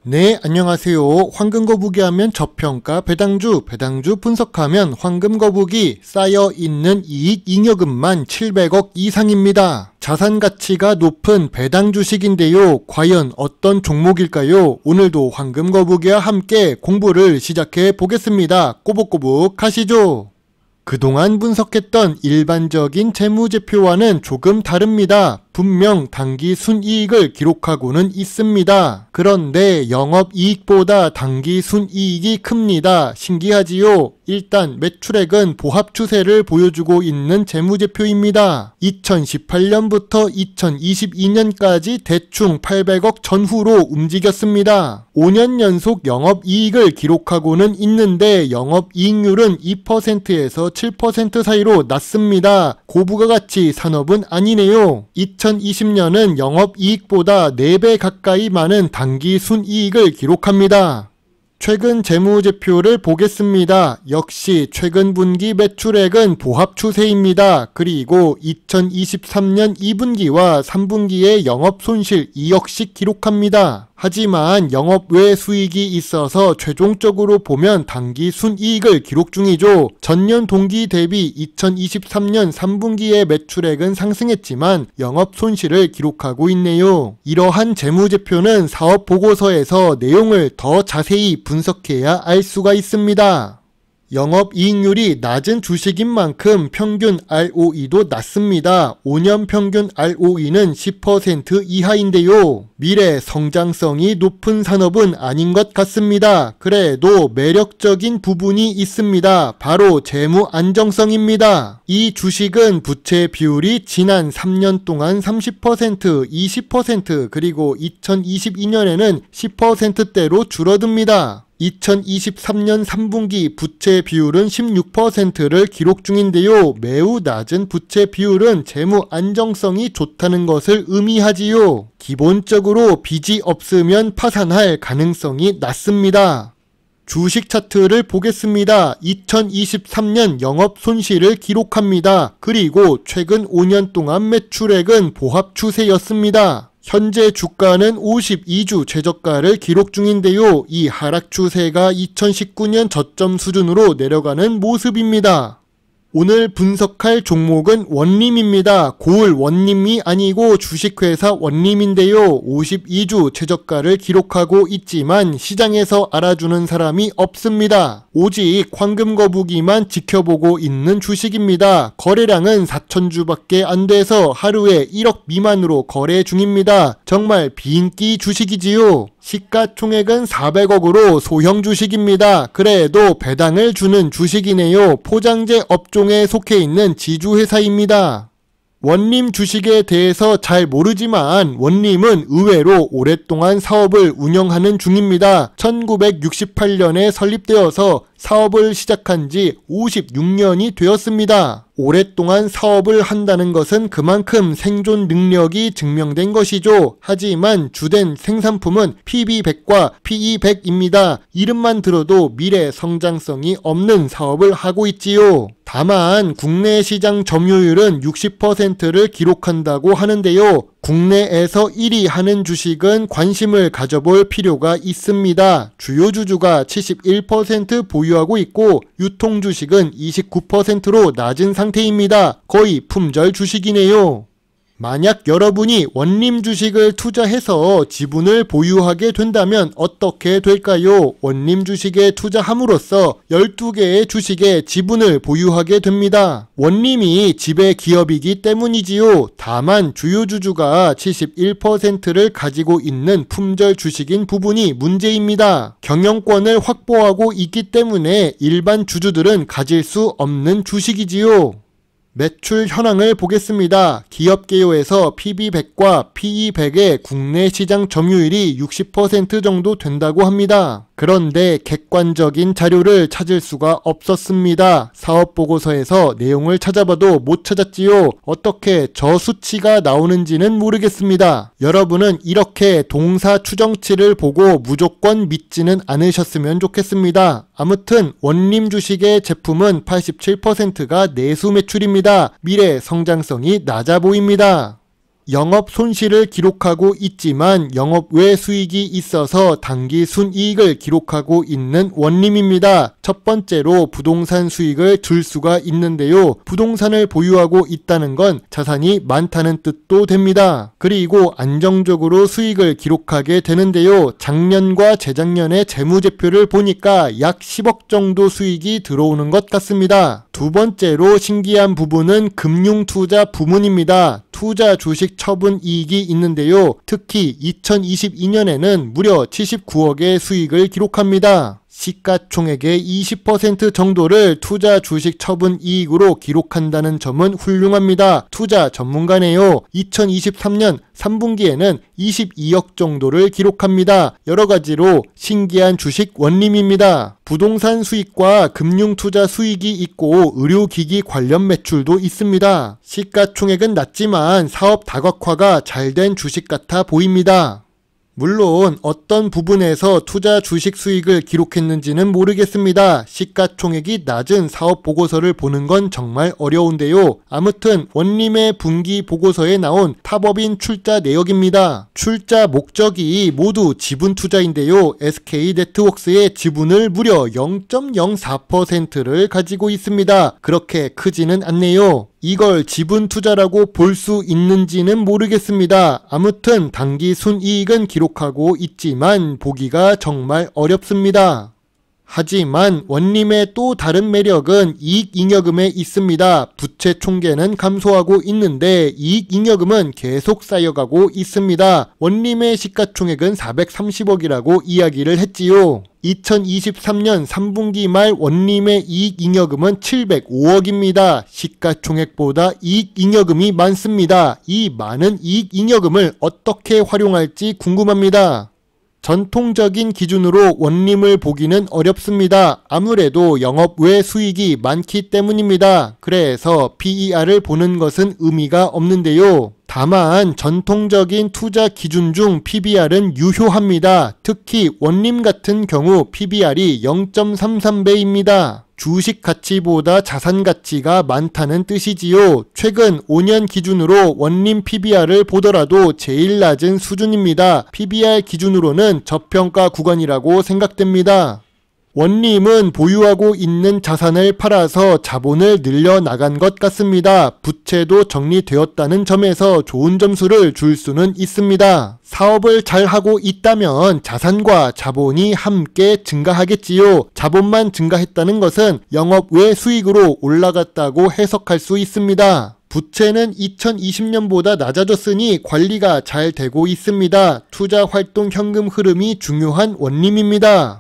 네, 안녕하세요. 황금거북이 하면 저평가 배당주 분석하면 황금거북이 쌓여있는 이익 잉여금만 700억 이상입니다. 자산가치가 높은 배당 주식인데요. 과연 어떤 종목일까요? 오늘도 황금거북이와 함께 공부를 시작해 보겠습니다. 꼬북꼬북 하시죠. 그동안 분석했던 일반적인 재무제표와는 조금 다릅니다. 분명 단기 순이익을 기록하고는 있습니다. 그런데 영업이익보다 단기 순이익이 큽니다. 신기하지요? 일단 매출액은 보합 추세를 보여주고 있는 재무제표입니다. 2018년부터 2022년까지 대충 800억 전후로 움직였습니다. 5년 연속 영업이익을 기록하고는 있는데 영업이익률은 2%에서 7% 사이로 낮습니다. 고부가가치 산업은 아니네요. 2020년은 영업이익보다 4배 가까이 많은 단기 순이익을 기록합니다. 최근 재무제표를 보겠습니다. 역시 최근 분기 매출액은 보합 추세입니다. 그리고 2023년 2분기와 3분기에 영업손실 2억씩 기록합니다. 하지만 영업 외 수익이 있어서 최종적으로 보면 단기 순이익을 기록 중이죠. 전년 동기 대비 2023년 3분기의 매출액은 상승했지만 영업 손실을 기록하고 있네요. 이러한 재무제표는 사업보고서에서 내용을 더 자세히 분석해야 알 수가 있습니다. 영업이익률이 낮은 주식인 만큼 평균 ROE도 낮습니다. 5년 평균 ROE는 10% 이하인데요. 미래 성장성이 높은 산업은 아닌 것 같습니다. 그래도 매력적인 부분이 있습니다. 바로 재무 안정성입니다. 이 주식은 부채 비율이 지난 3년 동안 30%, 20% 그리고 2022년에는 10%대로 줄어듭니다. 2023년 3분기 부채 비율은 16%를 기록 중인데요. 매우 낮은 부채 비율은 재무 안정성이 좋다는 것을 의미하지요. 기본적으로 빚이 없으면 파산할 가능성이 낮습니다. 주식 차트를 보겠습니다. 2023년 영업 손실을 기록합니다. 그리고 최근 5년 동안 매출액은 보합 추세였습니다. 현재 주가는 52주 최저가를 기록 중인데요. 이 하락 추세가 2019년 저점 수준으로 내려가는 모습입니다. 오늘 분석할 종목은 원림입니다. 고을 원림이 아니고 주식회사 원림인데요. 52주 최저가를 기록하고 있지만 시장에서 알아주는 사람이 없습니다. 오직 황금거북이만 지켜보고 있는 주식입니다. 거래량은 4,000주밖에 안 돼서 하루에 1억 미만으로 거래 중입니다. 정말 비인기 주식이지요. 시가총액은 400억으로 소형 주식입니다. 그래도 배당을 주는 주식이네요. 포장재 업종에 속해 있는 지주회사입니다. 원림 주식에 대해서 잘 모르지만 원림은 의외로 오랫동안 사업을 운영하는 중입니다. 1968년에 설립되어서 사업을 시작한 지 56년이 되었습니다. 오랫동안 사업을 한다는 것은 그만큼 생존 능력이 증명된 것이죠. 하지만 주된 생산품은 PB100과 PE100입니다. 이름만 들어도 미래 성장성이 없는 사업을 하고 있지요. 다만 국내 시장 점유율은 60%를 기록한다고 하는데요. 국내에서 1위 하는 주식은 관심을 가져볼 필요가 있습니다. 주요 주주가 71% 보유하고 있고 유통 주식은 29%로 낮은 상태입니다. 거의 품절 주식이네요. 만약 여러분이 원림 주식을 투자해서 지분을 보유하게 된다면 어떻게 될까요? 원림 주식에 투자함으로써 12개의 주식에 지분을 보유하게 됩니다. 원림이 지배 기업이기 때문이지요. 다만 주요 주주가 71%를 가지고 있는 품절 주식인 부분이 문제입니다. 경영권을 확보하고 있기 때문에 일반 주주들은 가질 수 없는 주식이지요. 매출 현황을 보겠습니다. 기업개요에서 PB100과 PE100의 국내 시장 점유율이 60% 정도 된다고 합니다. 그런데 객관적인 자료를 찾을 수가 없었습니다. 사업보고서에서 내용을 찾아봐도 못 찾았지요. 어떻게 저 수치가 나오는지는 모르겠습니다. 여러분은 이렇게 동사 추정치를 보고 무조건 믿지는 않으셨으면 좋겠습니다. 아무튼 원림 주식의 제품은 87%가 내수 매출입니다. 미래 성장성이 낮아 보입니다. 영업 손실을 기록하고 있지만 영업 외 수익이 있어서 당기 순이익을 기록하고 있는 원림입니다. 첫 번째로 부동산 수익을 줄 수가 있는데요. 부동산을 보유하고 있다는 건 자산이 많다는 뜻도 됩니다. 그리고 안정적으로 수익을 기록하게 되는데요. 작년과 재작년의 재무제표를 보니까 약 10억 정도 수익이 들어오는 것 같습니다. 두 번째로 신기한 부분은 금융투자 부문입니다. 투자 주식 처분 이익이 있는데요. 특히 2022년에는 무려 79억의 수익을 기록합니다. 시가총액의 20% 정도를 투자 주식 처분 이익으로 기록한다는 점은 훌륭합니다. 투자 전문가네요. 2023년 3분기에는 22억 정도를 기록합니다. 여러가지로 신기한 주식 원림입니다. 부동산 수익과 금융투자 수익이 있고 의료기기 관련 매출도 있습니다. 시가총액은 낮지만 사업 다각화가 잘 된 주식 같아 보입니다. 물론 어떤 부분에서 투자 주식 수익을 기록했는지는 모르겠습니다. 시가총액이 낮은 사업 보고서를 보는 건 정말 어려운데요. 아무튼 원림의 분기 보고서에 나온 탑업인 출자 내역입니다. 출자 목적이 모두 지분 투자인데요. SK네트워크스의 지분을 무려 0.04%를 가지고 있습니다. 그렇게 크지는 않네요. 이걸 지분 투자라고 볼 수 있는지는 모르겠습니다. 아무튼 당기 순이익은 기록하고 있지만 보기가 정말 어렵습니다. 하지만 원림의 또 다른 매력은 이익잉여금에 있습니다. 부채 총계는 감소하고 있는데 이익잉여금은 계속 쌓여가고 있습니다. 원림의 시가총액은 430억이라고 이야기를 했지요. 2023년 3분기 말 원림의 이익잉여금은 705억입니다. 시가총액보다 이익잉여금이 많습니다. 이 많은 이익잉여금을 어떻게 활용할지 궁금합니다. 전통적인 기준으로 원림을 보기는 어렵습니다. 아무래도 영업 외 수익이 많기 때문입니다. 그래서 PER을 보는 것은 의미가 없는데요. 다만 전통적인 투자 기준 중 PBR은 유효합니다. 특히 원림 같은 경우 PBR이 0.33배입니다. 주식 가치보다 자산 가치가 많다는 뜻이지요. 최근 5년 기준으로 원림 PBR을 보더라도 제일 낮은 수준입니다. PBR 기준으로는 저평가 구간이라고 생각됩니다. 원림은 보유하고 있는 자산을 팔아서 자본을 늘려나간 것 같습니다. 부채도 정리되었다는 점에서 좋은 점수를 줄 수는 있습니다. 사업을 잘 하고 있다면 자산과 자본이 함께 증가하겠지요. 자본만 증가했다는 것은 영업 외 수익으로 올라갔다고 해석할 수 있습니다. 부채는 2020년보다 낮아졌으니 관리가 잘 되고 있습니다. 투자 활동 현금 흐름이 중요한 원림입니다.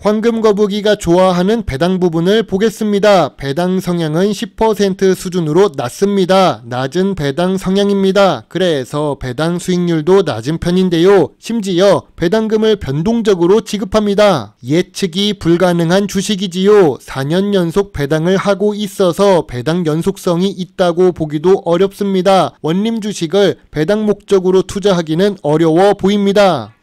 황금거북이가 좋아하는 배당 부분을 보겠습니다. 배당 성향은 10% 수준으로 낮습니다. 낮은 배당 성향입니다. 그래서 배당 수익률도 낮은 편인데요. 심지어 배당금을 변동적으로 지급합니다. 예측이 불가능한 주식이지요. 4년 연속 배당을 하고 있어서 배당 연속성이 있다고 보기도 어렵습니다. 원림 주식을 배당 목적으로 투자하기는 어려워 보입니다.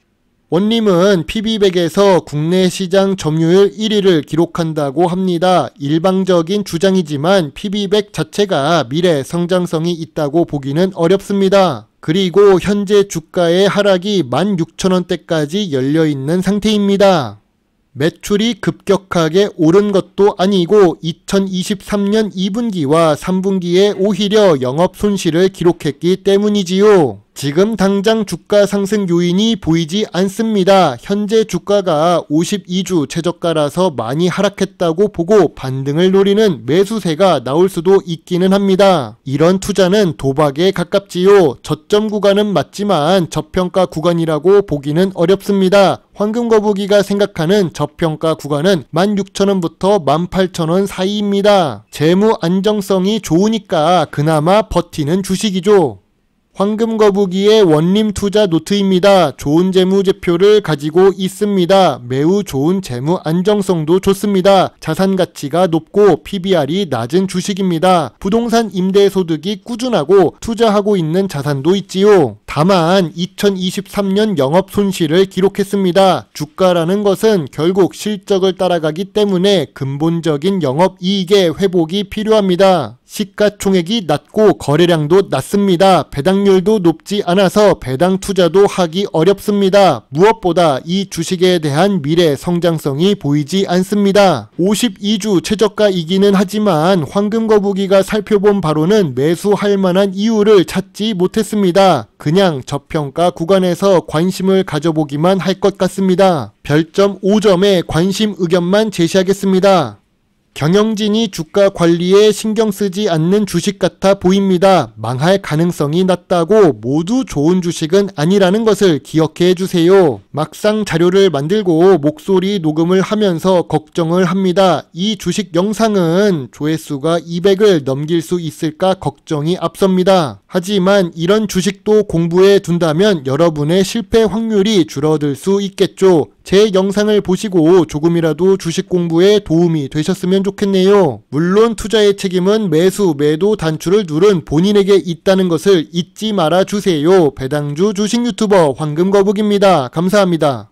원림은 PB100에서 국내 시장 점유율 1위를 기록한다고 합니다. 일방적인 주장이지만 PB100 자체가 미래 성장성이 있다고 보기는 어렵습니다. 그리고 현재 주가의 하락이 16,000원대까지 열려있는 상태입니다. 매출이 급격하게 오른 것도 아니고 2023년 2분기와 3분기에 오히려 영업 손실을 기록했기 때문이지요. 지금 당장 주가 상승 요인이 보이지 않습니다. 현재 주가가 52주 최저가라서 많이 하락했다고 보고 반등을 노리는 매수세가 나올 수도 있기는 합니다. 이런 투자는 도박에 가깝지요. 저점 구간은 맞지만 저평가 구간이라고 보기는 어렵습니다. 황금거북이가 생각하는 저평가 구간은 16,000원부터 18,000원 사이입니다. 재무 안정성이 좋으니까 그나마 버티는 주식이죠. 황금거북이의 원림 투자 노트입니다. 좋은 재무제표를 가지고 있습니다. 매우 좋은 재무 안정성도 좋습니다. 자산 가치가 높고 PBR이 낮은 주식입니다. 부동산 임대소득이 꾸준하고 투자하고 있는 자산도 있지요. 다만 2023년 영업 손실을 기록했습니다. 주가라는 것은 결국 실적을 따라가기 때문에 근본적인 영업 이익의 회복이 필요합니다. 시가총액이 낮고 거래량도 낮습니다. 배당률 수익률도 높지 않아서 배당 투자도 하기 어렵습니다. 무엇보다 이 주식에 대한 미래 성장성이 보이지 않습니다. 52주 최저가이기는 하지만 황금거북이가 살펴본 바로는 매수할 만한 이유를 찾지 못했습니다. 그냥 저평가 구간에서 관심을 가져보기만 할 것 같습니다. 별점 5점에 관심 의견만 제시하겠습니다. 경영진이 주가 관리에 신경 쓰지 않는 주식 같아 보입니다. 망할 가능성이 낮다고 모두 좋은 주식은 아니라는 것을 기억해 주세요. 막상 자료를 만들고 목소리 녹음을 하면서 걱정을 합니다. 이 주식 영상은 조회수가 200을 넘길 수 있을까 걱정이 앞섭니다. 하지만 이런 주식도 공부해 둔다면 여러분의 실패 확률이 줄어들 수 있겠죠. 제 영상을 보시고 조금이라도 주식 공부에 도움이 되셨으면 좋겠네요. 물론 투자의 책임은 매수, 매도 단추를 누른 본인에게 있다는 것을 잊지 말아 주세요. 배당주 주식 유튜버 황금거북입니다. 감사합니다.